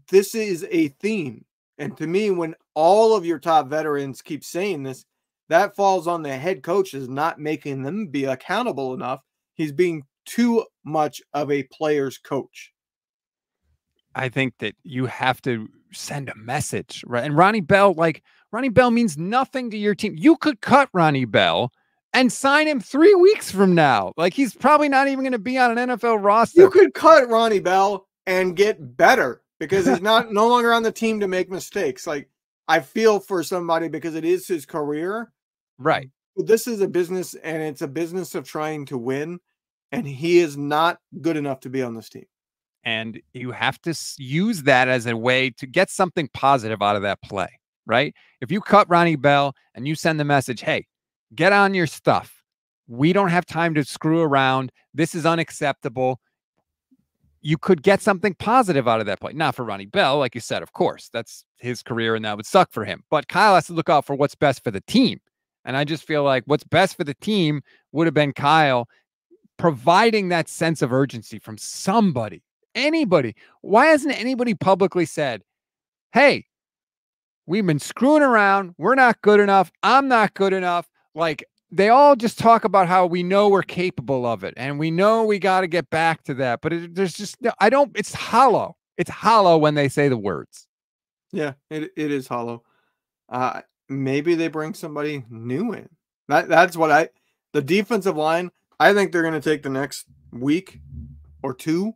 this is a theme. And to me, when all of your top veterans keep saying this, that falls on the head coach is not making them be accountable enough. He's being too much of a player's coach. I think that you have to send a message, right? And Ronnie Bell means nothing to your team. You could cut Ronnie Bell and sign him 3 weeks from now. Like, he's probably not even going to be on an NFL roster. You could cut Ronnie Bell and get better because he's no longer on the team to make mistakes. Like, I feel for somebody because it is his career. Right. But this is a business, and it's a business of trying to win, and he is not good enough to be on this team. And you have to use that as a way to get something positive out of that play, right? If you cut Ronnie Bell and you send the message, hey, get on your stuff. We don't have time to screw around. This is unacceptable. You could get something positive out of that play. Not for Ronnie Bell, like you said, of course. That's his career, and that would suck for him. But Kyle has to look out for what's best for the team. And I just feel like what's best for the team would have been Kyle providing that sense of urgency from somebody. Anybody. Why hasn't anybody publicly said, hey, we've been screwing around. We're not good enough. I'm not good enough. Like, they all just talk about how we know we're capable of it and we know we got to get back to that. But there's just, it's hollow. It's hollow when they say the words. Yeah, it is hollow. Maybe they bring somebody new in. That's what the defensive line, I think they're going to take the next week or two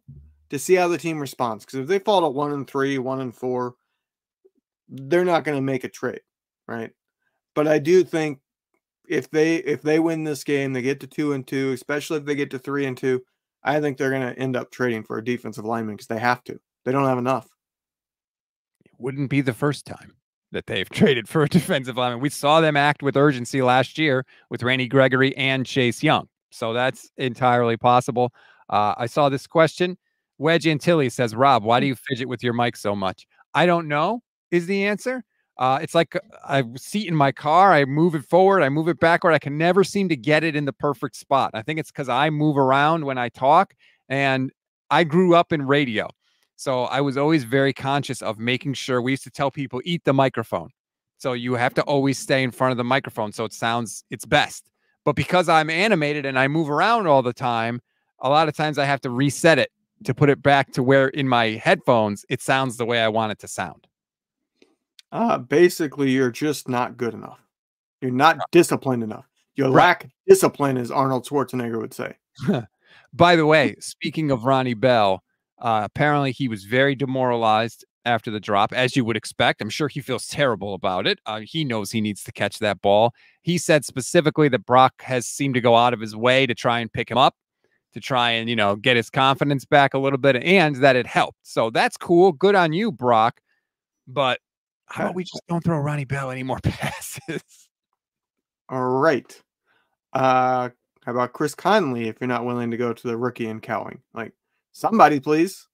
to see how the team responds. Because if they fall to 1-3, 1-4, they're not going to make a trade, right? But I do think if they win this game, they get to 2-2, especially if they get to 3-2, I think they're going to end up trading for a defensive lineman because they have to. They don't have enough. It wouldn't be the first time that they've traded for a defensive lineman. We saw them act with urgency last year with Randy Gregory and Chase Young. So that's entirely possible. I saw this question. Wedge Antilles says, Rob, why do you fidget with your mic so much? I don't know is the answer. It's like a seat in my car. I move it forward. I move it backward. I can never seem to get it in the perfect spot. I think it's because I move around when I talk, and I grew up in radio. So I was always very conscious of making sure. We used to tell people, eat the microphone. So you have to always stay in front of the microphone so it sounds its best. But because I'm animated and I move around all the time, a lot of times I have to reset it to put it back to where in my headphones it sounds the way I want it to sound. Basically, you're just not good enough. You're not disciplined enough. You lack discipline, as Arnold Schwarzenegger would say. By the way, speaking of Ronnie Bell, apparently he was very demoralized after the drop, as you would expect. I'm sure he feels terrible about it. He knows he needs to catch that ball. He said specifically that Brock has seemed to go out of his way to try and pick him up, to try and, get his confidence back a little bit, and that it helped. So that's cool. Good on you, Brock. But how about we just don't throw Ronnie Bell any more passes? All right. How about Chris Conley if you're not willing to go to the rookie and Cowing? Like, somebody, please.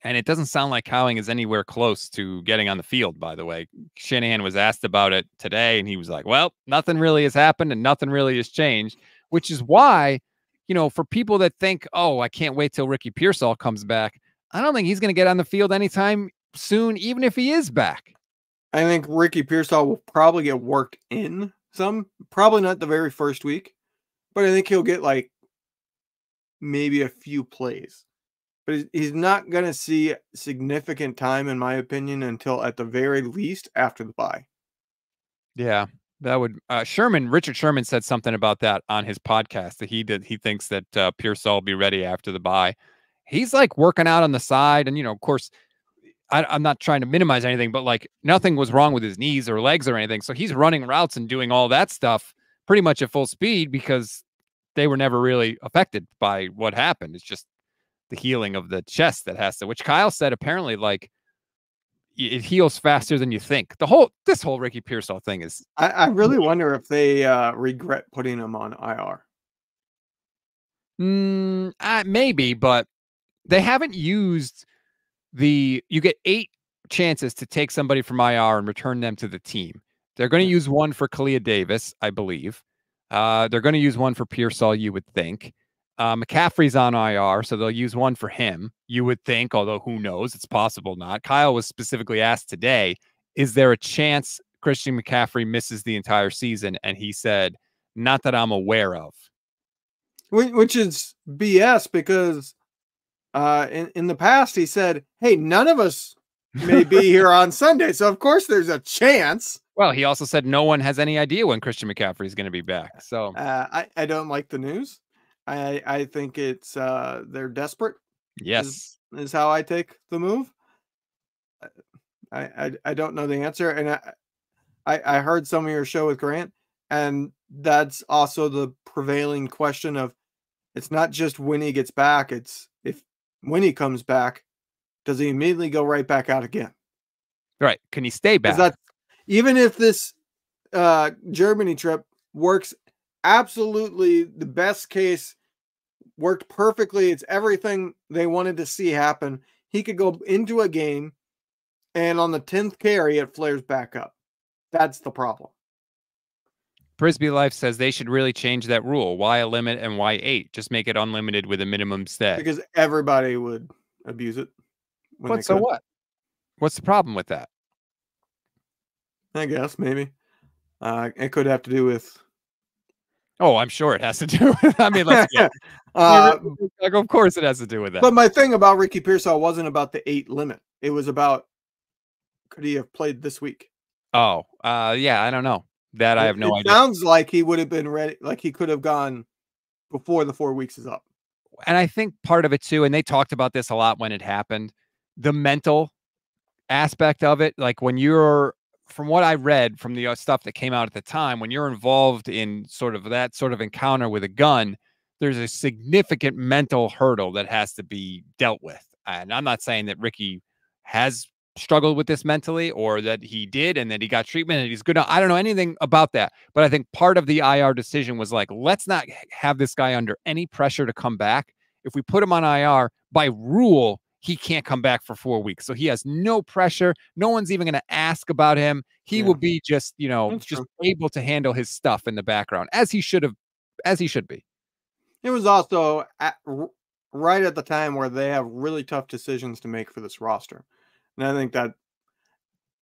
And it doesn't sound like Cowing is anywhere close to getting on the field, by the way. Shanahan was asked about it today, and he was like, well, nothing really has happened and nothing really has changed, which is why, for people that think, oh, I can't wait till Ricky Pearsall comes back, I don't think he's going to get on the field anytime soon, even if he is back. I think Ricky Pearsall will probably get worked in some, probably not the very first week, but I think he'll get like maybe a few plays. But he's not going to see significant time, in my opinion, until at the very least after the bye. Yeah, that would Richard Sherman said something about that on his podcast that he thinks that Pearsall will be ready after the bye. He's like working out on the side, and of course, I'm not trying to minimize anything, but like nothing was wrong with his knees or legs or anything. So he's running routes and doing all that stuff pretty much at full speed because they were never really affected by what happened. It's just the healing of the chest that has to, which Kyle said apparently like it heals faster than you think. This whole Ricky Pearsall thing is. I really wonder if they regret putting him on IR. Maybe, but they haven't used you get 8 chances to take somebody from IR and return them to the team. They're going to use one for Kalia Davis, I believe. They're going to use one for Pearsall, you would think. McCaffrey's on IR, so they'll use one for him, you would think, although who knows? It's possible not. Kyle was specifically asked today, is there a chance Christian McCaffrey misses the entire season? And he said, not that I'm aware of. Which is BS because in the past he said, hey, none of us may be here on Sunday. So, of course, there's a chance. Well, he also said no one has any idea when Christian McCaffrey is going to be back. So I don't like the news. I think it's they're desperate. Yes, is how I take the move. I don't know the answer, and I heard some of your show with Grant, and that's also the prevailing question of it's not just when he gets back, it's when he comes back, does he immediately go right back out again? Right. Can he stay Because back? that even if this Germany trip works absolutely the best case, worked perfectly, it's everything they wanted to see happen, he could go into a game and on the 10th carry it flares back up. That's the problem. Frisbee Life says they should really change that rule. Why a limit and why 8? Just make it unlimited with a minimum stay. Because everybody would abuse it. But so what? What's the problem with that? I guess maybe. It could have to do with. Oh, I'm sure it has to do with. I mean, let's go. Of course, it has to do with that. But my thing about Ricky Pearsall wasn't about the 8 limit. It was about could he have played this week? Oh, yeah, I don't know. That I have no idea. It sounds like he would have been ready, like he could have gone before the 4 weeks is up. And I think part of it too, and they talked about this a lot when it happened, the mental aspect of it. Like when you're, from what I read from the stuff that came out at the time, when you're involved in sort of that sort of encounter with a gun, there's a significant mental hurdle that has to be dealt with. And I'm not saying that Ricky has struggled with this mentally or that he did and that he got treatment and he's good. I don't know anything about that, but I think part of the IR decision was like, let's not have this guy under any pressure to come back. If we put him on IR, by rule, he can't come back for 4 weeks. So he has no pressure. No one's even going to ask about him. He will be just, just able to handle his stuff in the background as he should be. It was also right at the time where they have really tough decisions to make for this roster. And I think that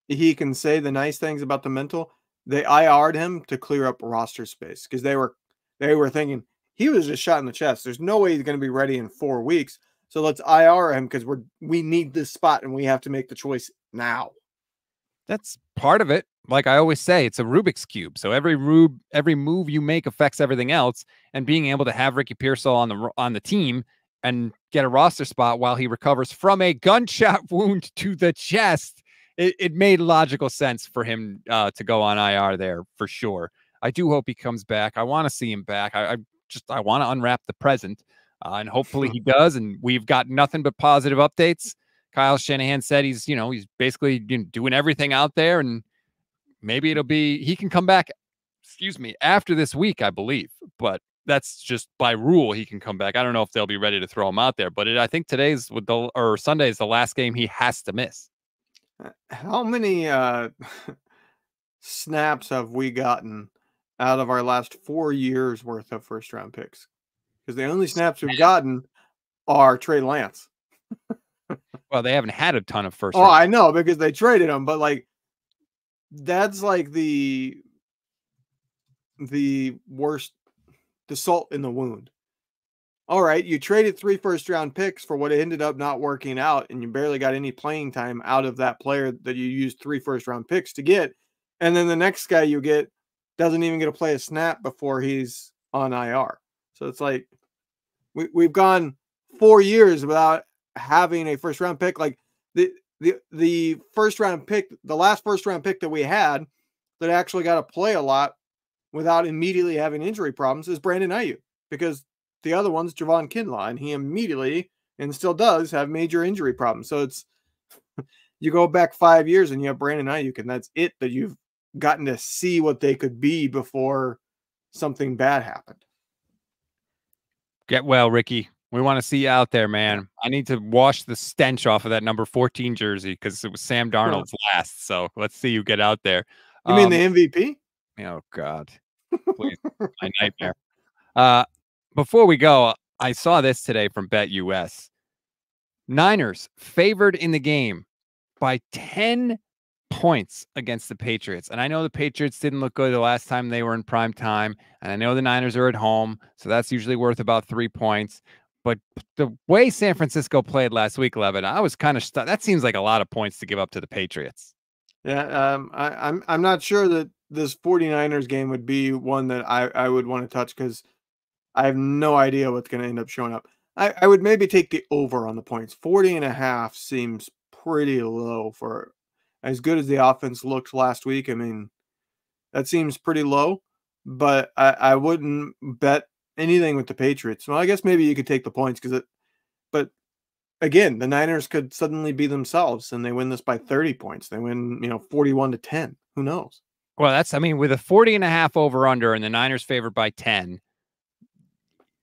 he can say the nice things about the mental. They IR'd him to clear up roster space because they were thinking he was just shot in the chest. There's no way he's going to be ready in 4 weeks. So let's IR him because we need this spot and we have to make the choice now. That's part of it. Like I always say, it's a Rubik's Cube. So every move you make affects everything else. And being able to have Ricky Pearsall on the team and get a roster spot while he recovers from a gunshot wound to the chest, it made logical sense for him to go on IR there for sure. I do hope he comes back. I want to see him back. I want to unwrap the present, and hopefully he does. And we've got nothing but positive updates. Kyle Shanahan said he's basically doing everything out there, and maybe he can come back, after this week, I believe. But that's just by rule, he can come back. I don't know if they'll be ready to throw him out there, but I think Sunday is the last game he has to miss. How many snaps have we gotten out of our last 4 years worth of first round picks? Because the only snaps we've gotten are Trey Lance. Well, they haven't had a ton of first. Oh, I know because they traded him, but like that's like the worst, the salt in the wound. All right, you traded 3 first-round picks for what ended up not working out, and you barely got any playing time out of that player that you used 3 first-round picks to get. And then the next guy you get doesn't even get to play a snap before he's on IR. So it's like we've gone 4 years without having a first-round pick. Like the first-round pick, the last first-round pick that we had that actually got to play a lot without immediately having injury problems is Brandon Aiyuk, because the other one's Javon Kinlaw, and he immediately and still does have major injury problems. So it's you go back 5 years and you have Brandon Aiyuk, and that's it that you've gotten to see what they could be before something bad happened. Get well, Ricky. We want to see you out there, man. I need to wash the stench off of that number 14 jersey because it was Sam Darnold's last. So let's see you get out there. You mean the MVP? Oh, God. Please. My nightmare. Before we go, I saw this today from BetUS. Niners favored in the game by 10 points against the Patriots. And I know the Patriots didn't look good the last time they were in prime time. And I know the Niners are at home, so that's usually worth about 3 points. But the way San Francisco played last week, Levin, I was kind of that seems like a lot of points to give up to the Patriots. Yeah, I'm not sure that this 49ers game would be one that I would want to touch because I have no idea what's going to end up showing up. I would maybe take the over on the points. 40.5 seems pretty low for as good as the offense looked last week. I mean, that seems pretty low. but I wouldn't bet anything with the Patriots. Well, I guess maybe you could take the points but again, the Niners could suddenly be themselves and they win this by 30 points. They win, 41-10. Who knows? Well, I mean, with a 40.5 over under and the Niners favored by 10,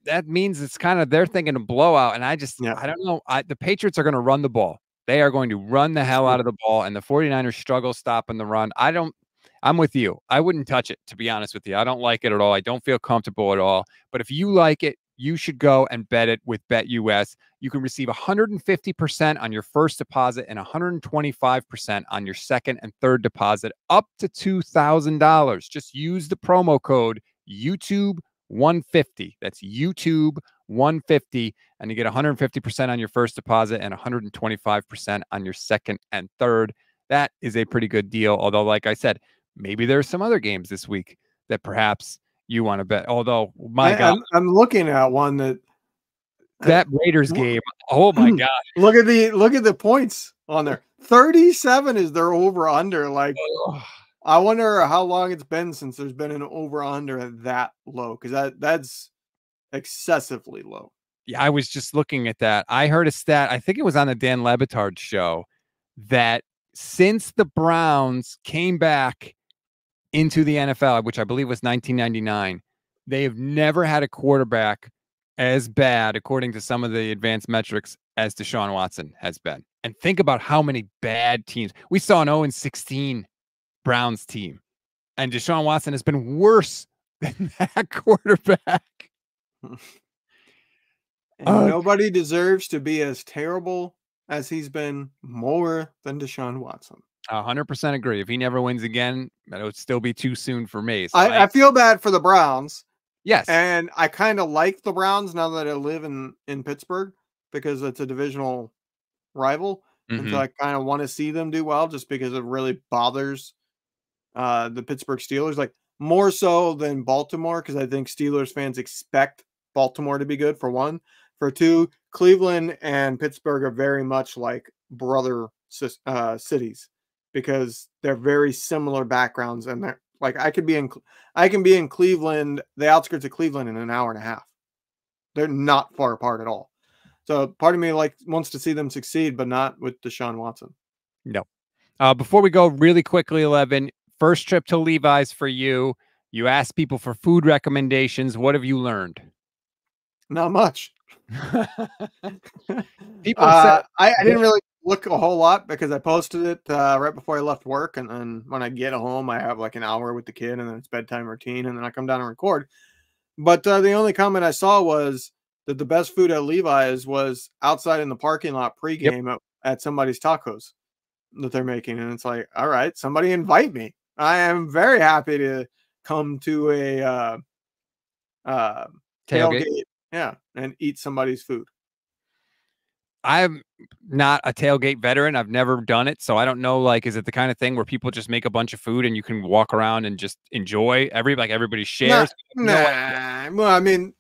that means it's kind of, they're thinking a blowout. And I don't know. The Patriots are going to run the ball. They are going to run the hell out of the ball, and the 49ers struggle stopping the run. I'm with you. I wouldn't touch it, to be honest with you. I don't like it at all. I don't feel comfortable at all. But if you like it, you should go and bet it with BetUS. You can receive 150% on your first deposit and 125% on your second and third deposit, up to $2,000. Just use the promo code YouTube150. That's YouTube150, and you get 150% on your first deposit and 125% on your second and third. That is a pretty good deal. Although, like I said, maybe there's some other games this week that perhaps you want to bet. Although, God, I'm looking at one that Raiders game. Oh my God! Look at the points on there. 37 is their over under. Like, I wonder how long it's been since there's been an over under that low, because that's excessively low. Yeah, I was just looking at that. I heard a stat. I think it was on the Dan Le Batard show that since the Browns came back into the NFL, which I believe was 1999, they have never had a quarterback as bad, according to some of the advanced metrics, as Deshaun Watson has been. And think about how many bad teams. We saw an 0-16 Browns team, and Deshaun Watson has been worse than that quarterback. Nobody deserves to be as terrible as he's been more than Deshaun Watson. 100% agree. If he never wins again, that would still be too soon for me. So I feel bad for the Browns. Yes. And I kind of like the Browns now that I live in Pittsburgh, because it's a divisional rival. And so I kind of want to see them do well, just because it really bothers the Pittsburgh Steelers, like more so than Baltimore, because I think Steelers fans expect Baltimore to be good, for one. For two, Cleveland and Pittsburgh are very much like brother cities, because they're very similar backgrounds, and they're like, I can be in Cleveland, the outskirts of Cleveland, in an hour and a half. They're not far apart at all. So part of me wants to see them succeed, but not with Deshaun Watson. No. Before we go, really quickly, 11, first trip to Levi's for you. You asked people for food recommendations. What have you learned? Not much. People said, I didn't really look a whole lot, because I posted it right before I left work, and then when I get home, I have like an hour with the kid, and then it's bedtime routine, and then I come down and record. But the only comment I saw was that the best food at Levi's was outside in the parking lot pregame at somebody's tacos that they're making, and it's like, all right, somebody invite me. I am very happy to come to a tailgate. Yeah, and eat somebody's food. I'm not a tailgate veteran. I've never done it, so I don't know. Like, is it the kind of thing where people just make a bunch of food and you can walk around and just enjoy everybody shares? Nah. Well, I mean,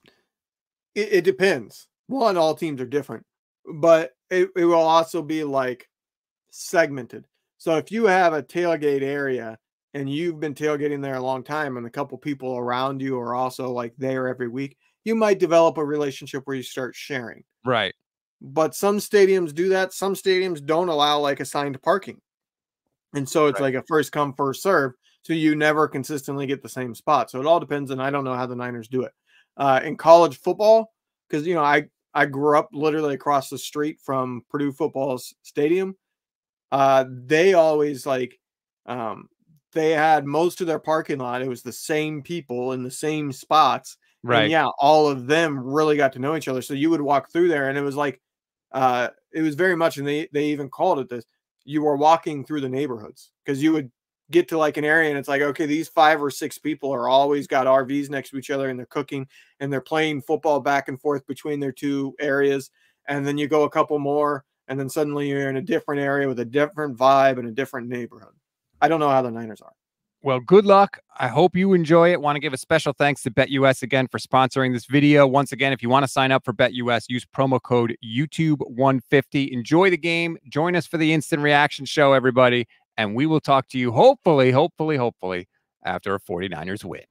it depends. One, all teams are different, but it will also be like segmented. So if you have a tailgate area and you've been tailgating there a long time, and a couple people around you are also like there every week, you might develop a relationship where you start sharing. Right. But some stadiums do that. Some stadiums don't allow like assigned parking. And so it's like a first come, first serve. So you never consistently get the same spot. So it all depends. And I don't know how the Niners do it. In college football, because, I grew up literally across the street from Purdue football's stadium. They always they had most of their parking lot. It was the same people in the same spots. Right. And yeah, all of them really got to know each other. So you would walk through there, and it was like, it was very much, and they even called it this, you were walking through the neighborhoods, because you would get to like an area and it's like, okay, these 5 or 6 people are always got RVs next to each other, and they're cooking and they're playing football back and forth between their two areas. And then you go a couple more, and then suddenly you're in a different area with a different vibe and a different neighborhood. I don't know how the Niners are. Well, good luck. I hope you enjoy it. Want to give a special thanks to BetUS again for sponsoring this video. Once again, if you want to sign up for BetUS, use promo code YouTube150. Enjoy the game. Join us for the instant reaction show, everybody. And we will talk to you hopefully after a 49ers win.